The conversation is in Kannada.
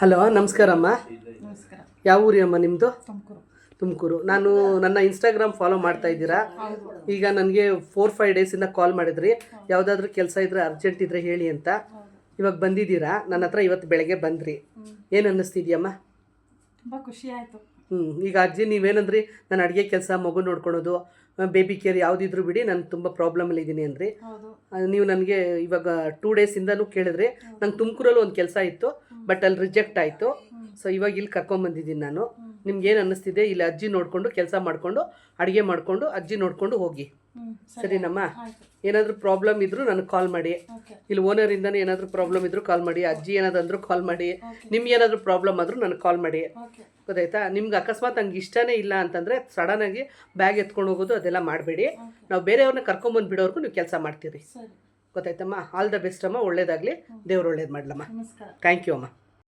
ಹಲೋ, ನಮಸ್ಕಾರ ಅಮ್ಮ. ನಮಸ್ಕಾರ. ಯಾವ ಊರಿ ಅಮ್ಮ ನಿಮ್ಮದು? ತುಮಕೂರು. ನಾನು ನನ್ನ ಇನ್ಸ್ಟಾಗ್ರಾಮ್ ಫಾಲೋ ಮಾಡ್ತಾ ಇದ್ದೀರಾ? ಈಗ ನನಗೆ 4-5 ಡೇಸಿಂದ ಕಾಲ್ ಮಾಡಿದ್ರಿ, ಯಾವುದಾದ್ರೂ ಕೆಲಸ ಇದ್ದರೆ ಅರ್ಜೆಂಟ್ ಇದ್ದರೆ ಹೇಳಿ ಅಂತ. ಇವಾಗ ಬಂದಿದ್ದೀರಾ ನನ್ನ ಹತ್ರ, ಇವತ್ತು ಬೆಳಗ್ಗೆ ಬಂದ್ರಿ. ಏನು ಅನ್ನಿಸ್ತಿದ್ಯಮ್ಮ? ತುಂಬ ಖುಷಿ ಆಯಿತು. ಈಗ ಅಜ್ಜಿ ನೀವೇನಂದ್ರಿ, ನಾನು ಅಡುಗೆ ಕೆಲಸ, ಮಗು ನೋಡ್ಕೊಳೋದು, ಬೇಬಿ ಕೇರ್ ಯಾವುದಿದ್ರು ಬಿಡಿ, ನಾನು ತುಂಬ ಪ್ರಾಬ್ಲಮಲ್ಲಿ ಇದ್ದೀನಿ ಅಂದ್ರಿ. ನೀವು ನನಗೆ ಇವಾಗ 2 ಡೇಸಿಂದನೂ ಕೇಳಿದ್ರಿ. ನಂಗೆ ತುಮಕೂರಲ್ಲಿ ಒಂದು ಕೆಲಸ ಇತ್ತು, ಬಟ್ ಅಲ್ಲಿ ರಿಜೆಕ್ಟ್ ಆಯಿತು. ಸೊ ಇವಾಗ ಇಲ್ಲಿ ಕರ್ಕೊಂಬಂದಿದ್ದೀನಿ ನಾನು. ನಿಮ್ಗೇನು ಅನ್ನಿಸ್ತಿದೆ? ಇಲ್ಲಿ ಅಜ್ಜಿ ನೋಡಿಕೊಂಡು ಕೆಲಸ ಮಾಡಿಕೊಂಡು ಅಡುಗೆ ಮಾಡಿಕೊಂಡು ಅಜ್ಜಿ ನೋಡಿಕೊಂಡು ಹೋಗಿ, ಸರಿನಮ್ಮ? ಏನಾದರೂ ಪ್ರಾಬ್ಲಮ್ ಇದ್ದರೂ ನನಗೆ ಕಾಲ್ ಮಾಡಿ. ಇಲ್ಲಿ ಓನರಿಂದನೇ ಏನಾದರೂ ಪ್ರಾಬ್ಲಮ್ ಇದ್ದರೂ ಕಾಲ್ ಮಾಡಿ, ಅಜ್ಜಿ ಏನಾದರೂ ಅಂದರೂ ಕಾಲ್ ಮಾಡಿ, ನಿಮ್ಗೆ ಏನಾದರೂ ಪ್ರಾಬ್ಲಮ್ ಆದರೂ ನನಗೆ ಕಾಲ್ ಮಾಡಿ. ಗೊತ್ತಾಯ್ತಾ? ನಿಮ್ಗೆ ಅಕಸ್ಮಾತ್ ನಂಗೆ ಇಷ್ಟನೇ ಇಲ್ಲ ಅಂತಂದರೆ ಸಡನ್ನಾಗಿ ಬ್ಯಾಗ್ ಎತ್ಕೊಂಡು ಹೋಗೋದು ಅದೆಲ್ಲ ಮಾಡಬೇಡಿ. ನಾವು ಬೇರೆಯವ್ರನ್ನ ಕರ್ಕೊಂಬಂದು ಬಿಡೋರ್ಗು ನೀವು ಕೆಲಸ ಮಾಡ್ತೀರಿ. ಗೊತ್ತಾಯ್ತಮ್ಮ? ಆಲ್ ದ ಬೆಸ್ಟ್ ಅಮ್ಮ, ಒಳ್ಳೇದಾಗಲಿ, ದೇವ್ರು ಒಳ್ಳೇದು ಮಾಡಲಮ್ಮ. ಥ್ಯಾಂಕ್ ಯು ಅಮ್ಮ.